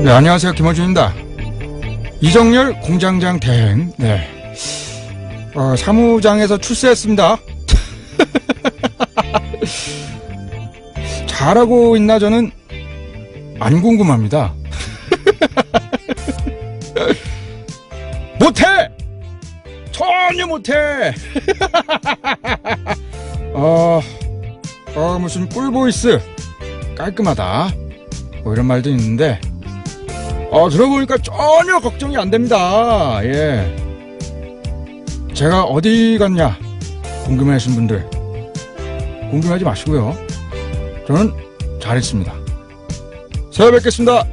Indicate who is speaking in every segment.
Speaker 1: 네, 안녕하세요. 김어준입니다. 이정열 공장장 대행. 네. 사무장에서 출세했습니다. 잘하고 있나 저는 안 궁금합니다. 못해! 전혀 못해! 무슨 꿀보이스 깔끔하다 뭐 이런 말도 있는데 들어보니까 전혀 걱정이 안 됩니다. 예. 제가 어디 갔냐 궁금해하신 분들 궁금하지 마시고요. 저는 잘했습니다. 새해 뵙겠습니다.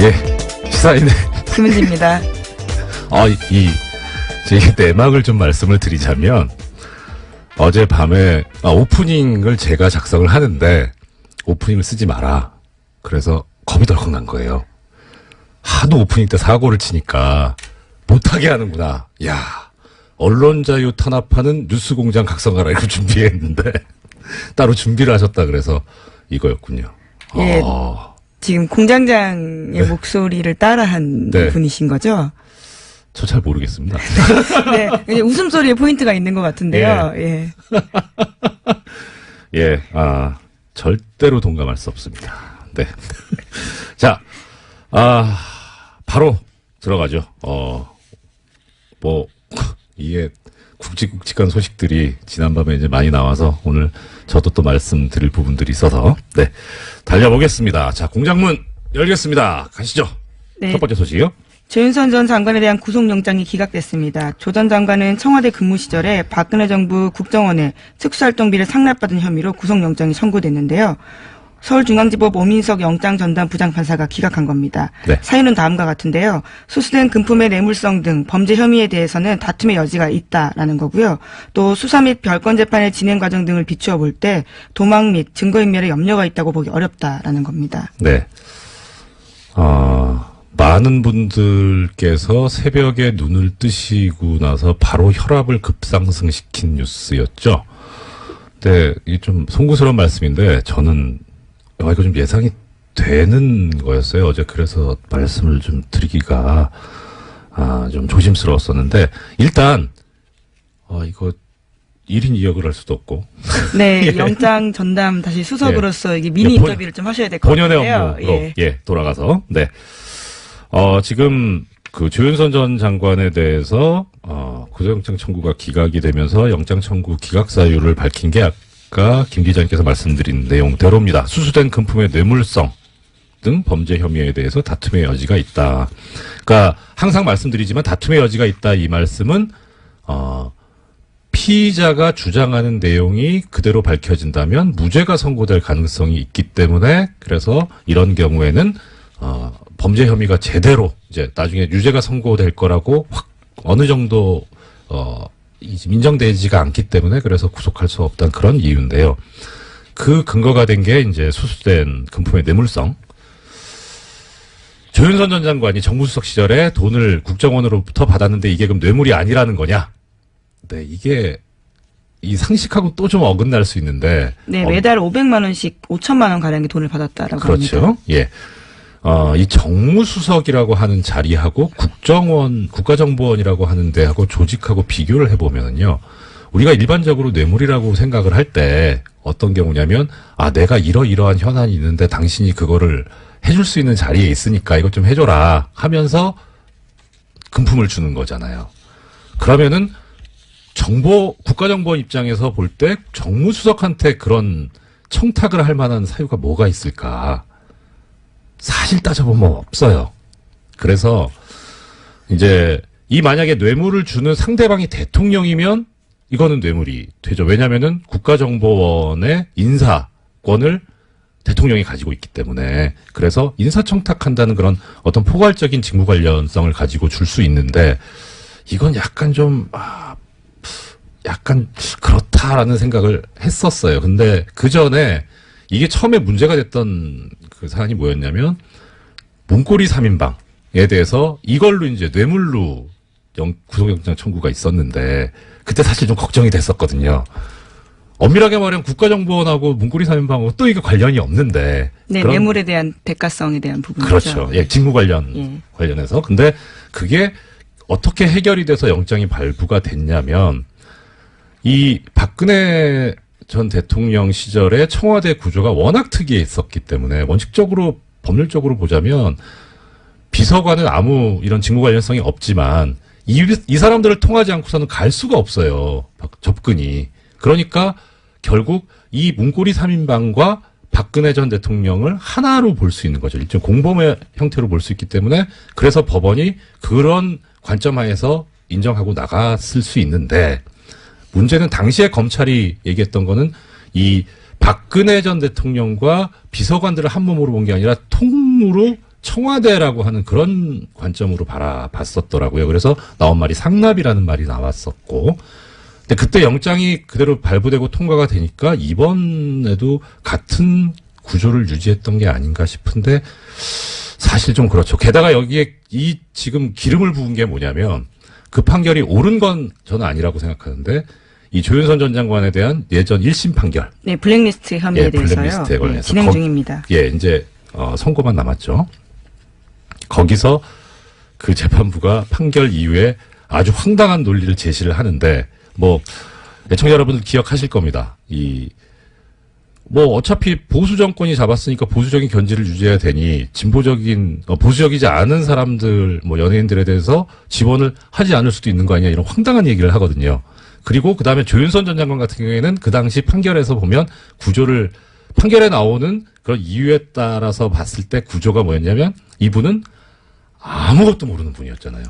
Speaker 2: 예, 시사인의
Speaker 3: 김은지입니다.
Speaker 2: 제 내막을 좀 말씀을 드리자면, 어젯밤에, 오프닝을 제가 작성을 하는데, 오프닝을 쓰지 마라. 그래서 겁이 덜컥 난 거예요. 하도 오프닝 때 사고를 치니까, 못하게 하는구나. 야, 언론 자유 탄압하는 뉴스공장 각성하라. 이거 준비했는데, 따로 준비를 하셨다 그래서 이거였군요.
Speaker 3: 예. 지금 공장장의
Speaker 2: 네.
Speaker 3: 목소리를 따라한
Speaker 2: 네.
Speaker 3: 분이신 거죠?
Speaker 2: 저 잘 모르겠습니다.
Speaker 3: 네. 이제 웃음소리에 포인트가 있는 것 같은데요. 예.
Speaker 2: 예, 절대로 동감할 수 없습니다. 네. 자, 바로 들어가죠. 이게 굵직굵직한 소식들이 지난밤에 이제 많이 나와서 오늘 저도 또 말씀드릴 부분들이 있어서, 네. 달려보겠습니다. 자, 공장문 열겠습니다. 가시죠.
Speaker 3: 네.
Speaker 2: 첫 번째 소식이요.
Speaker 3: 조윤선 전 장관에 대한 구속영장이 기각됐습니다. 조 전 장관은 청와대 근무 시절에 박근혜 정부 국정원에 특수활동비를 상납받은 혐의로 구속영장이 선고됐는데요. 서울중앙지법 오민석 영장전담 부장판사가 기각한 겁니다.
Speaker 2: 네.
Speaker 3: 사유는 다음과 같은데요. 수수된 금품의 뇌물성 등 범죄 혐의에 대해서는 다툼의 여지가 있다라는 거고요. 또 수사 및 별건 재판의 진행 과정 등을 비추어 볼 때 도망 및 증거인멸에 염려가 있다고 보기 어렵다라는 겁니다.
Speaker 2: 네. 많은 분들께서 새벽에 눈을 뜨시고 나서 바로 혈압을 급상승시킨 뉴스였죠. 근데 이게 좀 송구스러운 말씀인데 저는 이거 좀 예상이 되는 거였어요. 어제 그래서 말씀을 좀 드리기가 좀 조심스러웠었는데 일단 이거 1인 2역을 할 수도 없고
Speaker 3: 네,
Speaker 2: 예.
Speaker 3: 영장 전담 다시 수석으로서 이게 미니 인터뷰를 좀 하셔야 될 것 같아요.
Speaker 2: 본연의 업무로 돌아가서 네. 지금 그 조윤선 전 장관에 대해서 구속영장 청구가 기각이 되면서 영장 청구 기각 사유를 밝힌 게 아까 김 기자님께서 말씀드린 내용대로입니다. 수수된 금품의 뇌물성 등 범죄 혐의에 대해서 다툼의 여지가 있다. 그러니까 항상 말씀드리지만 다툼의 여지가 있다 이 말씀은 피의자가 주장하는 내용이 그대로 밝혀진다면 무죄가 선고될 가능성이 있기 때문에 그래서 이런 경우에는 범죄 혐의가 제대로 이제 나중에 유죄가 선고될 거라고 어느 정도 인정되지가 않기 때문에 그래서 구속할 수 없다는 그런 이유인데요. 그 근거가 된 게 이제 수수된 금품의 뇌물성. 조윤선 전 장관이 정무수석 시절에 돈을 국정원으로부터 받았는데 이게 그럼 뇌물이 아니라는 거냐? 네, 이게 이 상식하고 또 좀 어긋날 수 있는데.
Speaker 3: 네, 매달 500만 원씩 5천만 원 가량의 돈을 받았다라고
Speaker 2: 그렇죠.
Speaker 3: 합니다.
Speaker 2: 예. 이 정무수석이라고 하는 자리하고 국가정보원이라고 하는 데하고 조직하고 비교를 해보면요. 우리가 일반적으로 뇌물이라고 생각을 할 때 어떤 경우냐면, 내가 이러이러한 현안이 있는데 당신이 그거를 해줄 수 있는 자리에 있으니까 이것 좀 해줘라 하면서 금품을 주는 거잖아요. 그러면은 국가정보원 입장에서 볼 때 정무수석한테 그런 청탁을 할 만한 사유가 뭐가 있을까? 사실 따져보면 없어요. 그래서 이제 만약에 뇌물을 주는 상대방이 대통령이면 이거는 뇌물이 되죠. 왜냐면은 국가정보원의 인사권을 대통령이 가지고 있기 때문에 그래서 인사청탁한다는 그런 어떤 포괄적인 직무 관련성을 가지고 줄 수 있는데 이건 약간 좀 약간 그렇다라는 생각을 했었어요. 근데 그 전에 이게 처음에 문제가 됐던 그 사안이 뭐였냐면 문고리 3인방에 대해서 이걸로 이제 뇌물로 구속영장 청구가 있었는데 그때 사실 좀 걱정이 됐었거든요. 엄밀하게 말하면 국가정보원하고 문고리 3인방하고 또 이게 관련이 없는데.
Speaker 3: 네, 뇌물에 대한 대가성에 대한 부분이죠.
Speaker 2: 그렇죠. 예, 직무 관련해서. 근데 그게 어떻게 해결이 돼서 영장이 발부가 됐냐면 이 박근혜 전 대통령 시절에 청와대 구조가 워낙 특이했었기 때문에 원칙적으로 법률적으로 보자면 비서관은 아무 이런 직무 관련성이 없지만 이 사람들을 통하지 않고서는 갈 수가 없어요. 접근이. 그러니까 결국 이 문고리 3인방과 박근혜 전 대통령을 하나로 볼 수 있는 거죠. 일종 공범의 형태로 볼 수 있기 때문에 그래서 법원이 그런 관점 하에서 인정하고 나갔을 수 있는데 문제는 당시에 검찰이 얘기했던 거는 이 박근혜 전 대통령과 비서관들을 한 몸으로 본 게 아니라 통으로 청와대라고 하는 그런 관점으로 바라봤었더라고요. 그래서 나온 말이 상납이라는 말이 나왔었고 근데 그때 영장이 그대로 발부되고 통과가 되니까 이번에도 같은 구조를 유지했던 게 아닌가 싶은데 사실 좀 그렇죠. 게다가 여기에 이 지금 기름을 부은 게 뭐냐면 그 판결이 옳은 건 저는 아니라고 생각하는데 이 조윤선 전 장관에 대한 예전 1심 판결.
Speaker 3: 네, 블랙리스트 혐의에 대해서요.
Speaker 2: 블랙리스트에 관해서.
Speaker 3: 네, 진행 중입니다.
Speaker 2: 예, 이제 선고만 남았죠. 거기서 그 재판부가 판결 이후에 아주 황당한 논리를 제시를 하는데 뭐 애청자 여러분들 기억하실 겁니다. 어차피 보수 정권이 잡았으니까 보수적인 견지를 유지해야 되니 진보적인 보수적이지 않은 사람들 연예인들에 대해서 지원을 하지 않을 수도 있는 거 아니냐 이런 황당한 얘기를 하거든요. 그리고 그다음에 조윤선 전 장관 같은 경우에는 그 당시 판결에서 보면 구조를 판결에 나오는 그런 이유에 따라서 봤을 때 구조가 뭐였냐면 이분은 아무것도 모르는 분이었잖아요.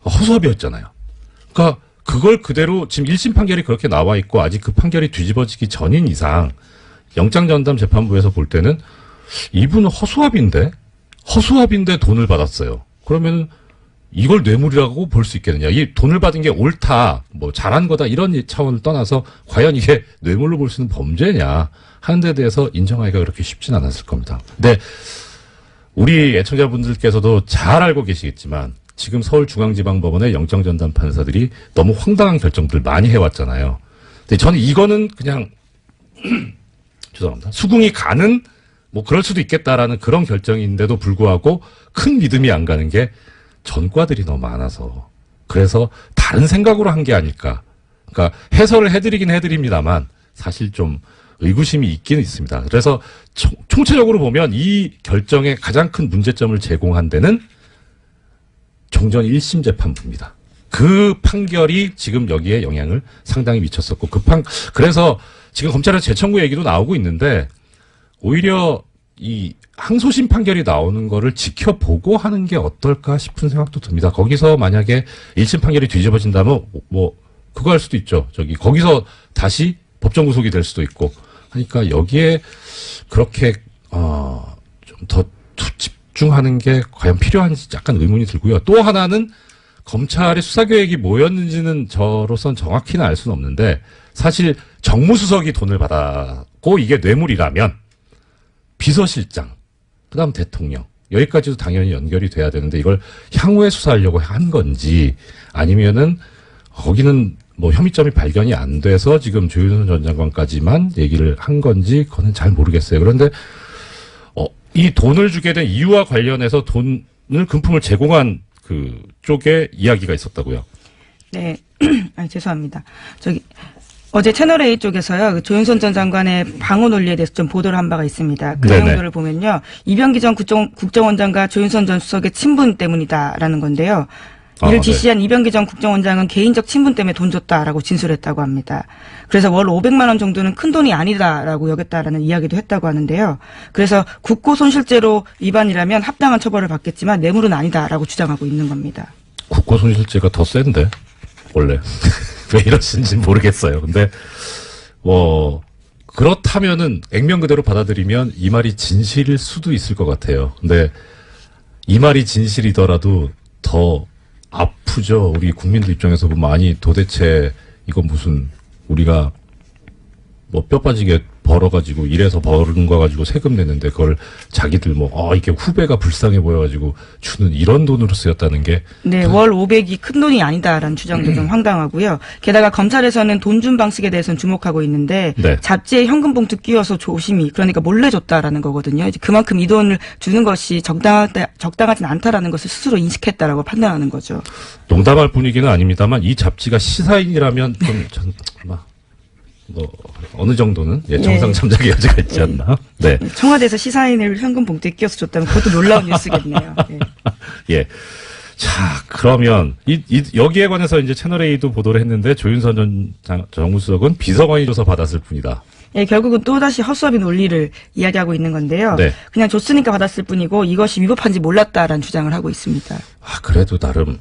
Speaker 2: 허수아비였잖아요. 그러니까 그걸 그대로 지금 1심 판결이 그렇게 나와 있고 아직 그 판결이 뒤집어지기 전인 이상 영장전담 재판부에서 볼 때는 이분은 허수아비인데 돈을 받았어요. 그러면 이걸 뇌물이라고 볼 수 있겠느냐. 이 돈을 받은 게 옳다, 잘한 거다 이런 차원을 떠나서 과연 이게 뇌물로 볼 수 있는 범죄냐 하는 데 대해서 인정하기가 그렇게 쉽진 않았을 겁니다. 근데 우리 애청자분들께서도 잘 알고 계시겠지만 지금 서울중앙지방법원의 영장전담 판사들이 너무 황당한 결정들을 많이 해왔잖아요. 근데 저는 이거는 그냥 죄송합니다. 수긍이 가는 그럴 수도 있겠다라는 그런 결정인데도 불구하고 큰 믿음이 안 가는 게 전과들이 너무 많아서 그래서 다른 생각으로 한 게 아닐까. 그러니까 해설을 해드리긴 해드립니다만 사실 좀 의구심이 있긴 있습니다. 그래서 총체적으로 보면 이 결정의 가장 큰 문제점을 제공한 데는 종전 1심 재판부입니다. 그 판결이 지금 여기에 영향을 상당히 미쳤었고 그래서 지금 검찰에서 재청구 얘기도 나오고 있는데 오히려 이 항소심 판결이 나오는 거를 지켜보고 하는 게 어떨까 싶은 생각도 듭니다. 거기서 만약에 1심 판결이 뒤집어진다면 그거 할 수도 있죠. 거기서 다시 법정 구속이 될 수도 있고 하니까 여기에 그렇게 좀 더 집중하는 게 과연 필요한지 약간 의문이 들고요. 또 하나는 검찰의 수사 계획이 뭐였는지는 저로선 정확히는 알 수는 없는데 사실 정무수석이 돈을 받았고 이게 뇌물이라면 비서실장, 그다음 대통령 여기까지도 당연히 연결이 돼야 되는데 이걸 향후에 수사하려고 한 건지 아니면은 거기는 혐의점이 발견이 안 돼서 지금 조윤선 전 장관까지만 얘기를 한 건지 그거는 잘 모르겠어요. 그런데 이 돈을 주게 된 이유와 관련해서 돈을 금품을 제공한 그 쪽에 이야기가 있었다고요.
Speaker 3: 네, 죄송합니다. 어제 채널A 쪽에서요, 조윤선 전 장관의 방어 논리에 대해서 좀 보도를 한 바가 있습니다. 그 내용들을 보면요, 이병기 전 국정원장과 조윤선 전 수석의 친분 때문이다라는 건데요. 이를 지시한 이병기 전 국정원장은 개인적 친분 때문에 돈 줬다라고 진술했다고 합니다. 그래서 월 500만 원 정도는 큰 돈이 아니다라고 여겼다라는 이야기도 했다고 하는데요. 그래서 국고손실죄로 위반이라면 합당한 처벌을 받겠지만 뇌물은 아니다라고 주장하고 있는 겁니다.
Speaker 2: 국고손실죄가 더 센데 원래 왜 이러신지 모르겠어요. 근데 그렇다면은 액면 그대로 받아들이면 이 말이 진실일 수도 있을 것 같아요. 근데 이 말이 진실이더라도 더 아프죠. 우리 국민들 입장에서 보면 아니 도대체 이건 무슨 우리가 뼈 빠지게 벌어가지고 일해서 벌은 거 가지고 세금 내는데 그걸 자기들 이게 후배가 불쌍해 보여가지고 주는 이런 돈으로 쓰였다는 게.
Speaker 3: 네, 월 500이 큰 돈이 아니다라는 주장도 좀 황당하고요. 게다가 검찰에서는 돈 준 방식에 대해서는 주목하고 있는데
Speaker 2: 네.
Speaker 3: 잡지에 현금 봉투 끼워서 조심히 그러니까 몰래 줬다라는 거거든요. 이제 그만큼 이 돈을 주는 것이 적당하진 않다라는 것을 스스로 인식했다라고 판단하는 거죠.
Speaker 2: 농담할 분위기는 아닙니다만 이 잡지가 시사인이라면 좀 어느 정도는 정상 참작의 여지가 있지 않나. 네.
Speaker 3: 청와대에서 시사인을 현금 봉투에 끼워서 줬다면 그것도 놀라운 뉴스겠네요. 네.
Speaker 2: 예. 자, 그러면 여기에 관해서 이제 채널A도 보도를 했는데 조윤선 전 정무수석은 비서관이 줘서 받았을 뿐이다.
Speaker 3: 예, 결국은 또다시 허수아비 논리를 이야기하고 있는 건데요.
Speaker 2: 네.
Speaker 3: 그냥 줬으니까 받았을 뿐이고 이것이 위법한지 몰랐다라는 주장을 하고 있습니다.
Speaker 2: 그래도 나름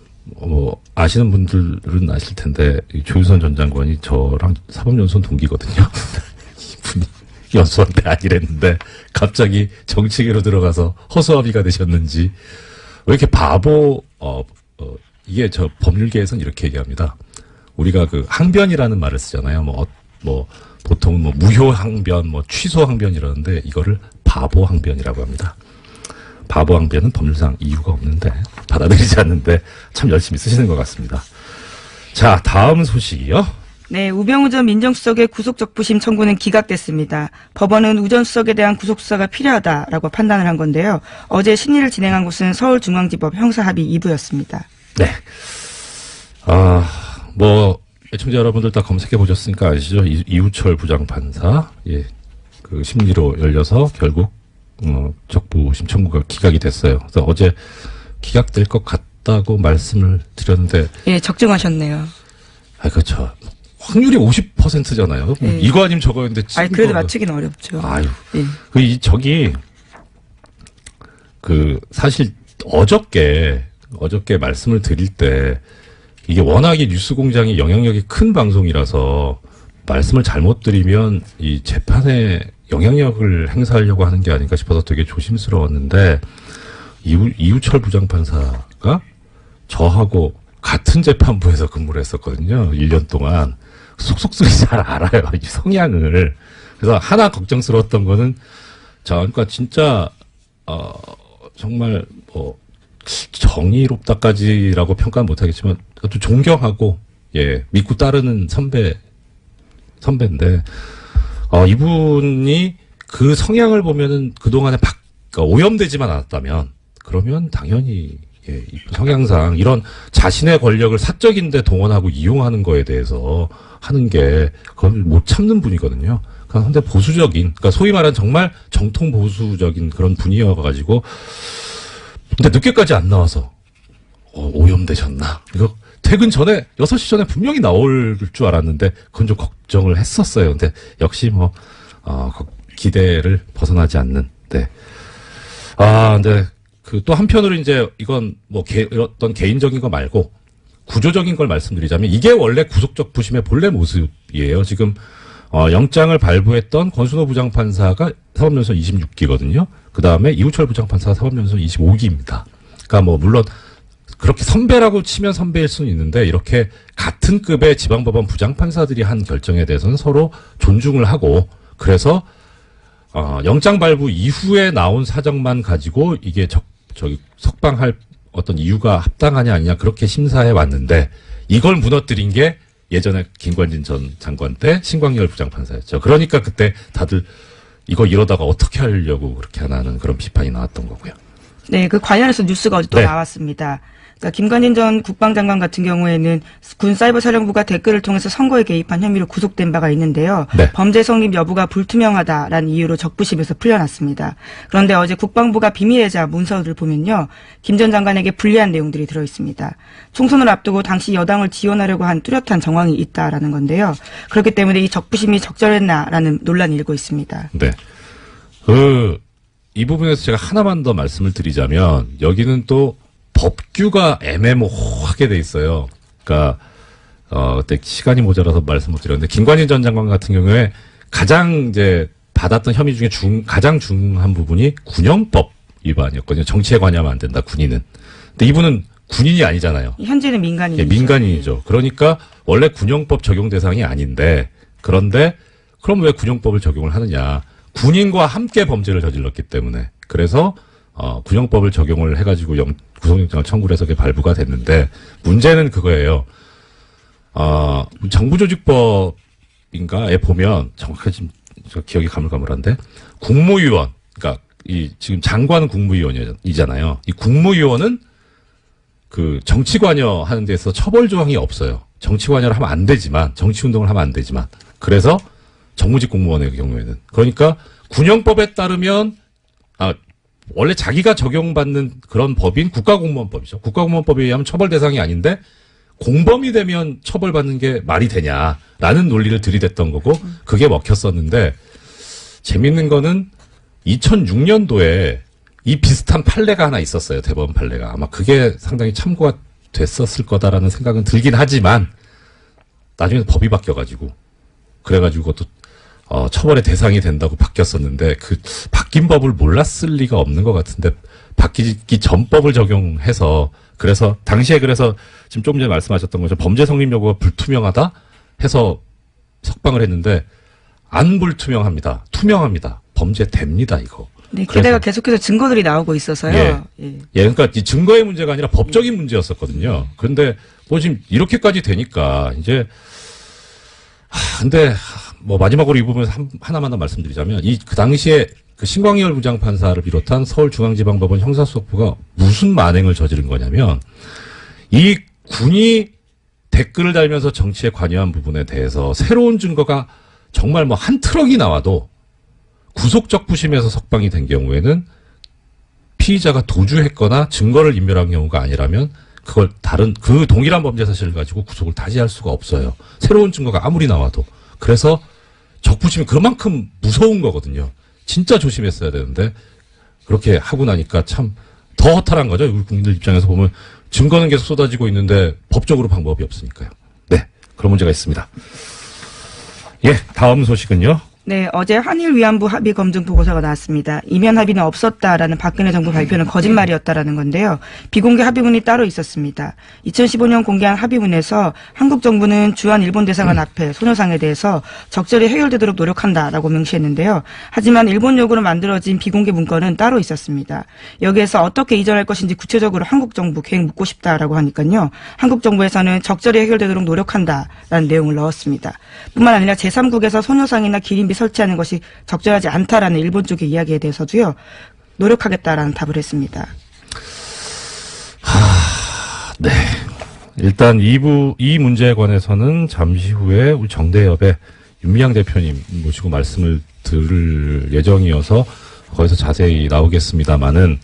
Speaker 2: 아시는 분들은 아실 텐데 조윤선 전 장관이 저랑 사법연수원 동기거든요. 이분이 연수원대 아니랬는데 갑자기 정치계로 들어가서 허수아비가 되셨는지 왜 이렇게 이게 저 법률계에서는 이렇게 얘기합니다. 우리가 그 항변이라는 말을 쓰잖아요. 보통 무효 항변, 취소 항변 이러는데 이거를 바보 항변이라고 합니다. 바보 항변은 법률상 이유가 없는데 받아들이지 않는데 참 열심히 쓰시는 것 같습니다. 자, 다음 소식이요.
Speaker 3: 네, 우병우 전 민정수석의 구속적부심 청구는 기각됐습니다. 법원은 우 전 수석에 대한 구속수사가 필요하다라고 판단을 한 건데요. 어제 심리를 진행한 곳은 서울중앙지법 형사합의 2부였습니다.
Speaker 2: 네. 애청자 여러분들 다 검색해 보셨으니까 아시죠? 이우철 부장판사, 그 심리로 열려서 결국, 적부심 청구가 기각이 됐어요. 그래서 어제 기각될 것 같다고 말씀을 드렸는데. 예,
Speaker 3: 적중하셨네요.
Speaker 2: 그렇죠. 확률이 50%잖아요.
Speaker 3: 예.
Speaker 2: 이거 아니면 저거였는데.
Speaker 3: 그래도 맞추기는 어렵죠.
Speaker 2: 예. 사실 어저께 말씀을 드릴 때 이게 워낙에 뉴스공장이 영향력이 큰 방송이라서 말씀을 잘못 드리면 이 재판에 영향력을 행사하려고 하는 게 아닌가 싶어서 되게 조심스러웠는데 이우철 부장판사가 저하고 같은 재판부에서 근무를 했었거든요. 1년 동안. 속속들이 잘 알아요. 이 성향을. 그래서 하나 걱정스러웠던 거는 그러니까 진짜 정말 정의롭다까지라고 평가는 못하겠지만 또 존경하고 믿고 따르는 선배인데 이분이 그 성향을 보면은 그동안에 오염되지만 않았다면 그러면 당연히 성향상 이런 자신의 권력을 사적인데 동원하고 이용하는 거에 대해서 하는 게 그걸 못 참는 분이거든요. 그런데 그러니까 소위 말하는 정말 정통 보수적인 그런 분이어가지고 근데 늦게까지 안 나와서 오염되셨나? 이거 퇴근 전에 6시 전에 분명히 나올 줄 알았는데 그건 좀 걱정을 했었어요. 근데 역시 기대를 벗어나지 않는. 네. 근데 또 한편으로 이제 이건 어떤 개인적인 거 말고 구조적인 걸 말씀드리자면 이게 원래 구속적부심의 본래 모습이에요. 지금 영장을 발부했던 권순호 부장판사가 사법연수원 26기거든요. 그 다음에 이우철 부장판사가 사법연수원 25기입니다. 그러니까 물론 그렇게 선배라고 치면 선배일 수는 있는데 이렇게 같은 급의 지방법원 부장판사들이 한 결정에 대해서는 서로 존중을 하고 그래서 영장 발부 이후에 나온 사정만 가지고 이게 석방할 어떤 이유가 합당하냐 아니냐 그렇게 심사해 왔는데 이걸 무너뜨린 게 예전에 김관진 전 장관 때 신광열 부장판사였죠. 그러니까 그때 다들 이거 이러다가 어떻게 하려고 그렇게 하나는 그런 비판이 나왔던 거고요.
Speaker 3: 네, 그 관련해서 뉴스가 어제 또 나왔습니다. 그러니까 김관진 전 국방장관 같은 경우에는 군사이버사령부가 댓글을 통해서 선거에 개입한 혐의로 구속된 바가 있는데요. 네. 범죄 성립 여부가 불투명하다라는 이유로 적부심에서 풀려났습니다. 그런데 어제 국방부가 비밀예자 문서를 보면요. 김 전 장관에게 불리한 내용들이 들어있습니다. 총선을 앞두고 당시 여당을 지원하려고 한 뚜렷한 정황이 있다라는 건데요. 그렇기 때문에 이 적부심이 적절했나라는 논란이 일고 있습니다.
Speaker 2: 네. 이 부분에서 제가 하나만 더 말씀을 드리자면 여기는 또 법규가 애매모호하게 돼 있어요. 그러니까 그때 시간이 모자라서 말씀 못 드렸는데 김관진 전 장관 같은 경우에 가장 이제 받았던 혐의 중에 가장 중한 부분이 군형법 위반이었거든요. 정치에 관여하면 안 된다. 군인은. 근데 이분은 군인이 아니잖아요.
Speaker 3: 현재는 민간인이죠.
Speaker 2: 민간인이죠. 그러니까 원래 군형법 적용 대상이 아닌데 그런데 그럼 왜 군형법을 적용을 하느냐? 군인과 함께 범죄를 저질렀기 때문에. 그래서 군형법을 적용을 해가지고 구속영장을 청구를 해서 그게 발부가 됐는데 문제는 그거예요. 정부조직법인가에 보면 정확하게 지금 저 기억이 가물가물한데 국무위원, 그러니까 이 지금 장관 국무위원이잖아요. 이 국무위원은 그 정치 관여하는 데서 처벌 조항이 없어요. 정치 관여를 하면 안 되지만, 정치 운동을 하면 안 되지만. 그래서 정무직 공무원의 경우에는. 그러니까 군형법에 따르면 원래 자기가 적용받는 그런 법인 국가공무원법이죠. 국가공무원법에 의하면 처벌 대상이 아닌데 공범이 되면 처벌받는 게 말이 되냐라는 논리를 들이댔던 거고 그게 먹혔었는데 재밌는 거는 2006년도에 이 비슷한 판례가 하나 있었어요. 대법원 판례가. 아마 그게 상당히 참고가 됐었을 거다라는 생각은 들긴 하지만 나중에 법이 바뀌어가지고 그래가지고 또 처벌의 대상이 된다고 바뀌었었는데 그 바뀐 법을 몰랐을 리가 없는 것 같은데 바뀌기 전 법을 적용해서 그래서 당시에 그래서 지금 조금 전에 말씀하셨던 거죠. 범죄 성립 여부가 불투명하다 해서 석방을 했는데 안 불투명합니다. 투명합니다. 범죄됩니다 이거.
Speaker 3: 네, 게다가 계속해서 증거들이 나오고 있어서요.
Speaker 2: 예, 그러니까 이 증거의 문제가 아니라 법적인 문제였었거든요. 그런데 뭐 지금 이렇게까지 되니까 이제 근데 뭐 마지막으로 이 부분에서 하나만 더 말씀드리자면 그 당시에 그 신광열 부장판사를 비롯한 서울중앙지방법원 형사수석부가 무슨 만행을 저지른 거냐면 이 군이 댓글을 달면서 정치에 관여한 부분에 대해서 새로운 증거가 정말 뭐 한 트럭이 나와도 구속적 부심에서 석방이 된 경우에는 피의자가 도주했거나 증거를 인멸한 경우가 아니라면 그걸 그 동일한 범죄 사실을 가지고 구속을 다시 할 수가 없어요. 새로운 증거가 아무리 나와도. 그래서 적부심이 그만큼 무서운 거거든요. 진짜 조심했어야 되는데 그렇게 하고 나니까 참 더 허탈한 거죠. 우리 국민들 입장에서 보면 증거는 계속 쏟아지고 있는데 법적으로 방법이 없으니까요. 네, 그런 문제가 있습니다. 예, 다음 소식은요.
Speaker 3: 네, 어제 한일 위안부 합의 검증 보고서가 나왔습니다. 이면 합의는 없었다라는 박근혜 정부 발표는 거짓말이었다라는 건데요. 비공개 합의문이 따로 있었습니다. 2015년 공개한 합의문에서 한국 정부는 주한 일본 대사관 앞에 소녀상에 대해서 적절히 해결되도록 노력한다라고 명시했는데요. 하지만 일본 요구로 만들어진 비공개 문건은 따로 있었습니다. 여기에서 어떻게 이전할 것인지 구체적으로 한국 정부 계획 묻고 싶다라고 하니까요. 한국 정부에서는 적절히 해결되도록 노력한다라는 내용을 넣었습니다. 뿐만 아니라 제3국에서 소녀상이나 기린비 설치하는 것이 적절하지 않다라는 일본 쪽의 이야기에 대해서도요. 노력하겠다라는 답을 했습니다.
Speaker 2: 네. 일단 이 문제에 관해서는 잠시 후에 우리 정대협의 윤미향 대표님 모시고 말씀을 들을 예정이어서 거기서 자세히 나오겠습니다만은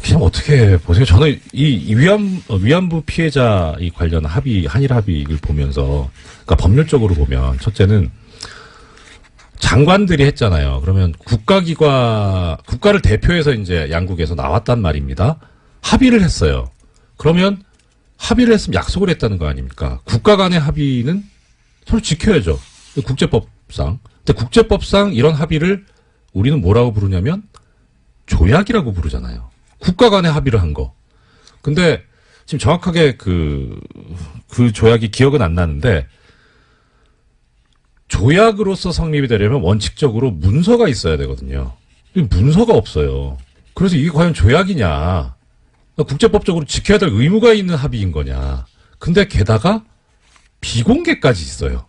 Speaker 2: 그냥 어떻게 보세요? 저는 이 위안부 피해자 이 관련 합의, 한일 합의를 보면서, 그러니까 법률적으로 보면, 첫째는 장관들이 했잖아요. 그러면 국가를 대표해서 이제 양국에서 나왔단 말입니다. 합의를 했어요. 그러면 합의를 했으면 약속을 했다는 거 아닙니까? 국가 간의 합의는 서로 지켜야죠. 국제법상. 근데 국제법상 이런 합의를 우리는 뭐라고 부르냐면 조약이라고 부르잖아요. 국가 간의 합의를 한 거. 근데 지금 정확하게 그 조약이 기억은 안 나는데 조약으로서 성립이 되려면 원칙적으로 문서가 있어야 되거든요. 문서가 없어요. 그래서 이게 과연 조약이냐. 국제법적으로 지켜야 될 의무가 있는 합의인 거냐. 근데 게다가 비공개까지 있어요.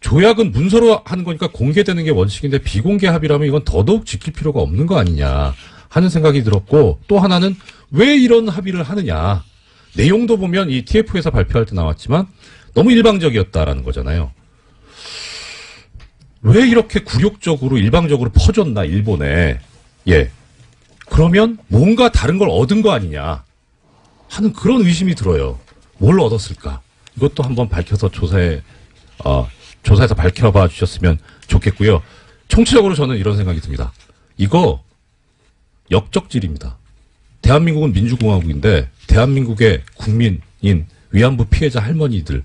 Speaker 2: 조약은 문서로 하는 거니까 공개되는 게 원칙인데 비공개 합의라면 이건 더더욱 지킬 필요가 없는 거 아니냐 하는 생각이 들었고 또 하나는 왜 이런 합의를 하느냐. 내용도 보면 이 TF에서 발표할 때 나왔지만 너무 일방적이었다라는 거잖아요. 왜 이렇게 굴욕적으로 일방적으로 퍼졌나 일본에. 예. 그러면 뭔가 다른 걸 얻은 거 아니냐 하는 그런 의심이 들어요. 뭘 얻었을까? 이것도 한번 밝혀서 조사해서 밝혀봐 주셨으면 좋겠고요. 총체적으로 저는 이런 생각이 듭니다. 이거 역적질입니다. 대한민국은 민주공화국인데 대한민국의 국민인 위안부 피해자 할머니들의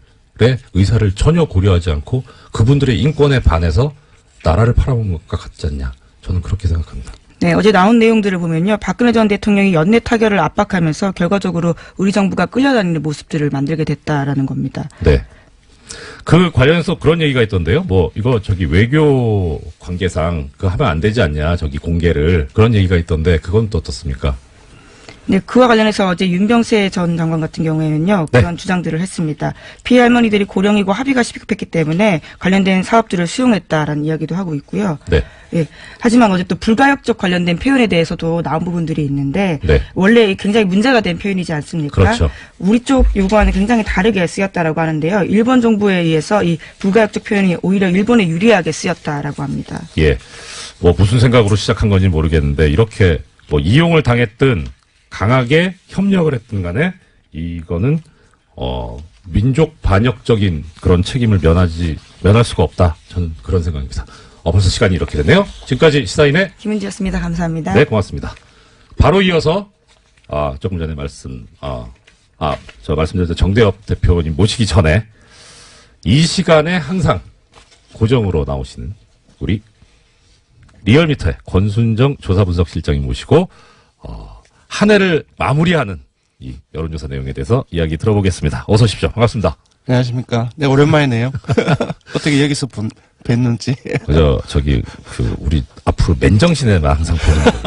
Speaker 2: 의사를 전혀 고려하지 않고 그분들의 인권에 반해서 나라를 팔아먹는 것과 같지 않냐. 저는 그렇게 생각합니다.
Speaker 3: 네, 어제 나온 내용들을 보면요. 박근혜 전 대통령이 연내 타결을 압박하면서 결과적으로 우리 정부가 끌려다니는 모습들을 만들게 됐다라는 겁니다.
Speaker 2: 네. 그 관련해서 그런 얘기가 있던데요. 뭐 이거 저기 외교 관계상 그거 하면 안 되지 않냐, 저기 공개를, 그런 얘기가 있던데 그건 또 어떻습니까?
Speaker 3: 네, 그와 관련해서 어제 윤병세 전 장관 같은 경우에는요,
Speaker 2: 네.
Speaker 3: 그런 주장들을 했습니다. 피해 할머니들이 고령이고 합의가 시급했기 때문에 관련된 사업들을 수용했다라는 이야기도 하고 있고요.
Speaker 2: 네.
Speaker 3: 예. 하지만 어제 또 불가역적 관련된 표현에 대해서도 나온 부분들이 있는데,
Speaker 2: 네.
Speaker 3: 원래 굉장히 문제가 된 표현이지 않습니까?
Speaker 2: 그렇죠.
Speaker 3: 우리 쪽 요구와는 굉장히 다르게 쓰였다라고 하는데요. 일본 정부에 의해서 이 불가역적 표현이 오히려 일본에 유리하게 쓰였다라고 합니다.
Speaker 2: 예. 뭐 무슨 생각으로 시작한 건지 모르겠는데 이렇게 뭐 이용을 당했든 강하게 협력을 했든 간에 이거는 민족 반역적인 그런 책임을 면할 수가 없다. 저는 그런 생각입니다. 벌써 시간이 이렇게 됐네요. 지금까지 시사인의
Speaker 3: 김은지였습니다. 감사합니다.
Speaker 2: 네, 고맙습니다. 바로 이어서 조금 전에 저 말씀드렸던 정대협 대표님 모시기 전에 이 시간에 항상 고정으로 나오시는 우리 리얼미터의 권순정 조사분석실장님 모시고 한 해를 마무리하는 이 여론조사 내용에 대해서 이야기 들어보겠습니다. 어서 오십시오. 반갑습니다.
Speaker 4: 안녕하십니까. 네, 오랜만이네요. 어떻게 여기서 뵀는지.
Speaker 2: 우리 앞으로 맨정신에만 항상 보는 거예요.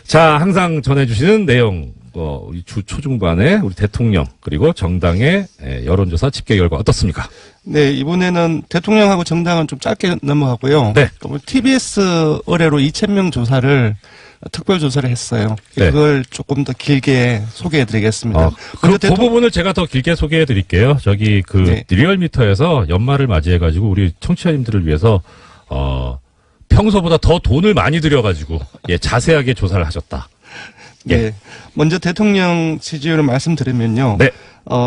Speaker 2: 자, 항상 전해주시는 내용, 우리 주 초중반에 우리 대통령, 그리고 정당의 여론조사 집계 결과 어떻습니까?
Speaker 4: 네, 이번에는 대통령하고 정당은 좀 짧게 넘어가고요.
Speaker 2: 네.
Speaker 4: TBS 의뢰로 2,000명 조사를 특별조사를 했어요.
Speaker 2: 네.
Speaker 4: 그걸 조금 더 길게 소개해드리겠습니다.
Speaker 2: 그 부분을 제가 더 길게 소개해 드릴게요.
Speaker 4: 네.
Speaker 2: 리얼미터에서 연말을 맞이해가지고 우리 청취자님들을 위해서, 평소보다 더 돈을 많이 들여가지고, 자세하게 조사를 하셨다. 예.
Speaker 4: 네. 먼저 대통령 지지율을 말씀드리면요.
Speaker 2: 네.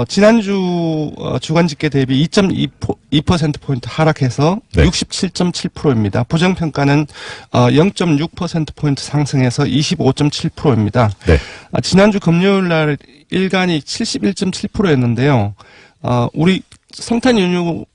Speaker 4: 지난주 주간 집계 대비 2.2%포인트 하락해서
Speaker 2: 네.
Speaker 4: 67.7%입니다. 부정평가는 0.6%포인트 상승해서 25.7%입니다.
Speaker 2: 네.
Speaker 4: 지난주 금요일 날 일간이 71.7%였는데요. 우리 성탄 연휴로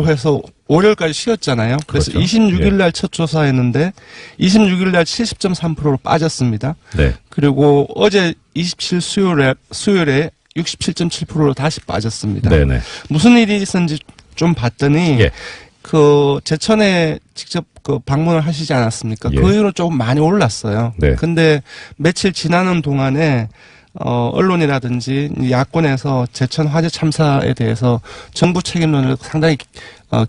Speaker 4: 해서 월요일까지 쉬었잖아요. 그래서
Speaker 2: 그렇죠.
Speaker 4: 26일 날 첫 조사했는데 26일 날 70.3%로 빠졌습니다.
Speaker 2: 네.
Speaker 4: 그리고 어제 27 수요일에 67.7%로 다시 빠졌습니다.
Speaker 2: 네네.
Speaker 4: 무슨 일이 있었는지 좀 봤더니
Speaker 2: 예.
Speaker 4: 제천에 직접 방문을 하시지 않았습니까?
Speaker 2: 예.
Speaker 4: 그 이후로 조금 많이 올랐어요.
Speaker 2: 네.
Speaker 4: 근데 며칠 지나는 동안에 언론이라든지 야권에서 제천 화재 참사에 대해서 정부 책임론을 상당히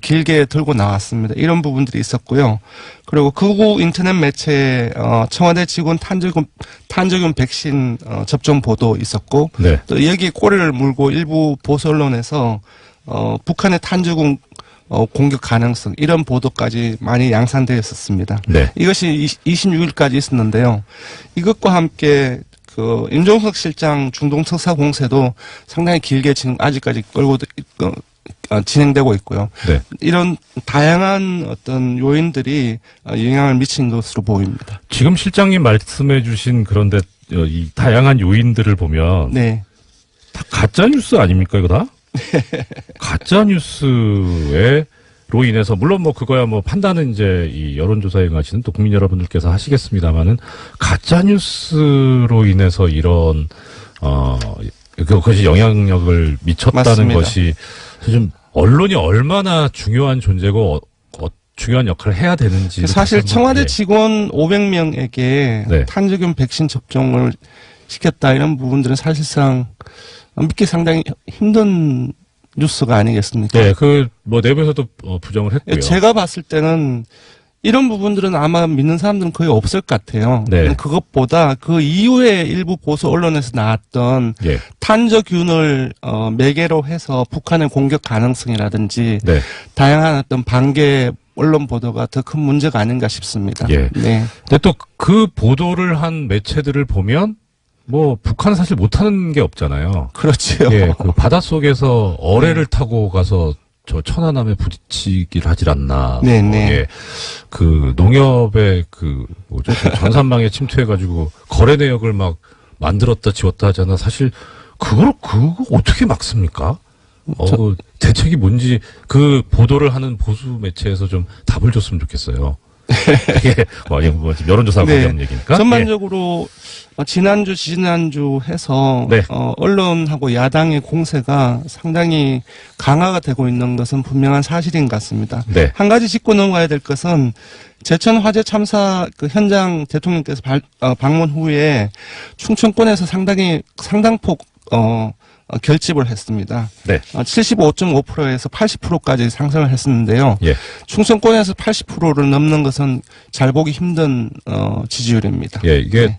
Speaker 4: 길게 들고 나왔습니다. 이런 부분들이 있었고요. 그리고 극우 인터넷 매체에 청와대 직원 탄저균 백신 접종 보도 있었고,
Speaker 2: 네.
Speaker 4: 또 여기에 꼬리를 물고 일부 보수 언론에서 북한의 탄저균 공격 가능성 이런 보도까지 많이 양산되었었습니다.
Speaker 2: 네.
Speaker 4: 이것이 26일까지 있었는데요. 이것과 함께 임종석 실장 중동 특사 공세도 상당히 길게 지금 아직까지 진행되고 있고요.
Speaker 2: 네.
Speaker 4: 이런 다양한 어떤 요인들이 영향을 미친 것으로 보입니다.
Speaker 2: 지금 실장님 말씀해 주신 그런데 이 다양한 요인들을 보면
Speaker 4: 네.
Speaker 2: 다 가짜 뉴스 아닙니까, 이거 다? 가짜 뉴스로 인해서 물론 뭐 그거야 뭐 판단은 이제 이 여론조사 행하시는 또 국민 여러분들께서 하시겠습니다만은 가짜 뉴스로 인해서 이런 그것이 영향력을 미쳤다는
Speaker 4: 맞습니다.
Speaker 2: 것이 좀 언론이 얼마나 중요한 존재고 중요한 역할을 해야 되는지
Speaker 4: 사실 청와대
Speaker 2: 예.
Speaker 4: 직원 500명에게
Speaker 2: 네.
Speaker 4: 탄저균 백신 접종을 시켰다 이런 부분들은 사실상 믿기 상당히 힘든 뉴스가 아니겠습니까?
Speaker 2: 네, 뭐 내부에서도 부정을 했고요.
Speaker 4: 제가 봤을 때는 이런 부분들은 아마 믿는 사람들은 거의 없을 것 같아요.
Speaker 2: 네.
Speaker 4: 그것보다 그 이후에 일부 보수 언론에서 나왔던
Speaker 2: 예.
Speaker 4: 탄저균을 매개로 해서 북한의 공격 가능성이라든지
Speaker 2: 네.
Speaker 4: 다양한 어떤 반개 언론 보도가 더 큰 문제가 아닌가 싶습니다.
Speaker 2: 예.
Speaker 4: 네.
Speaker 2: 근데 또 그 보도를 한 매체들을 보면 뭐 북한은 사실 못하는 게 없잖아요.
Speaker 4: 그렇죠.
Speaker 2: 예, 그 바닷속에서 어뢰를 타고 가서 저 천안함에 부딪히길 하질 않나.
Speaker 4: 네네.
Speaker 2: 예, 그 농협의 그 전산망에 침투해가지고 거래 내역을 막 만들었다 지웠다 하잖아. 사실 그거 어떻게 막습니까? 대책이 뭔지 그 보도를 하는 보수 매체에서 좀 답을 줬으면 좋겠어요. 이게 뭐 여론조사하고
Speaker 4: 네.
Speaker 2: 관계없는 얘기니까.
Speaker 4: 전반적으로 지난주, 지난주 해서
Speaker 2: 네.
Speaker 4: 언론하고 야당의 공세가 상당히 강화가 되고 있는 것은 분명한 사실인 것 같습니다.
Speaker 2: 네.
Speaker 4: 한 가지 짚고 넘어가야 될 것은 제천 화재 참사 그 현장 대통령께서 방문 후에 충청권에서 상당폭 결집을 했습니다.
Speaker 2: 네.
Speaker 4: 75.5%에서 80%까지 상승을 했었는데요.
Speaker 2: 예.
Speaker 4: 충청권에서 80%를 넘는 것은 잘 보기 힘든 지지율입니다.
Speaker 2: 예, 이게
Speaker 4: 네.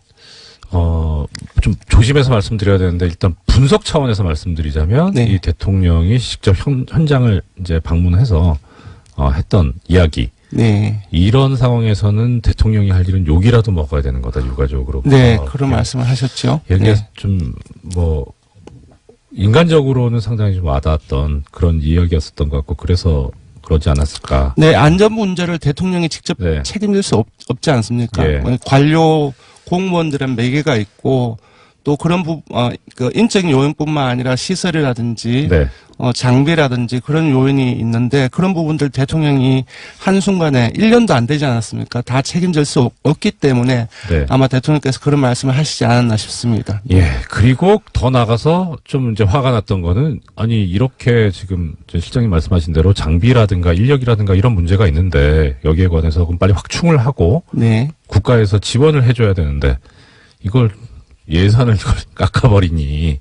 Speaker 2: 좀 조심해서 말씀드려야 되는데 일단 분석 차원에서 말씀드리자면
Speaker 4: 네.
Speaker 2: 이 대통령이 직접 현장을 이제 방문해서 했던 이야기.
Speaker 4: 네.
Speaker 2: 이런 상황에서는 대통령이 할 일은 욕이라도 먹어야 되는 거다, 유가족으로.
Speaker 4: 네, 그런 말씀을 하셨죠.
Speaker 2: 이게
Speaker 4: 네.
Speaker 2: 좀 인간적으로는 상당히 좀 와닿았던 그런 이야기였었던 것 같고, 그래서 그러지 않았을까.
Speaker 4: 네, 안전 문제를 대통령이 직접
Speaker 2: 네.
Speaker 4: 책임질 수 없지 않습니까?
Speaker 2: 예.
Speaker 4: 관료 공무원들은 매개가 있고 또 그런 그 인적인 요인뿐만 아니라 시설이라든지
Speaker 2: 네.
Speaker 4: 장비라든지 그런 요인이 있는데 그런 부분들 대통령이 한순간에 1년도 안 되지 않았습니까? 다 책임질 수 없기 때문에
Speaker 2: 네.
Speaker 4: 아마 대통령께서 그런 말씀을 하시지 않았나 싶습니다.
Speaker 2: 예. 그리고 더 나가서 좀 이제 화가 났던 거는, 아니, 이렇게 지금 실장님 말씀하신 대로 장비라든가 인력이라든가 이런 문제가 있는데 여기에 관해서 그럼 빨리 확충을 하고
Speaker 4: 네.
Speaker 2: 국가에서 지원을 해줘야 되는데 예산을 깎아버리니.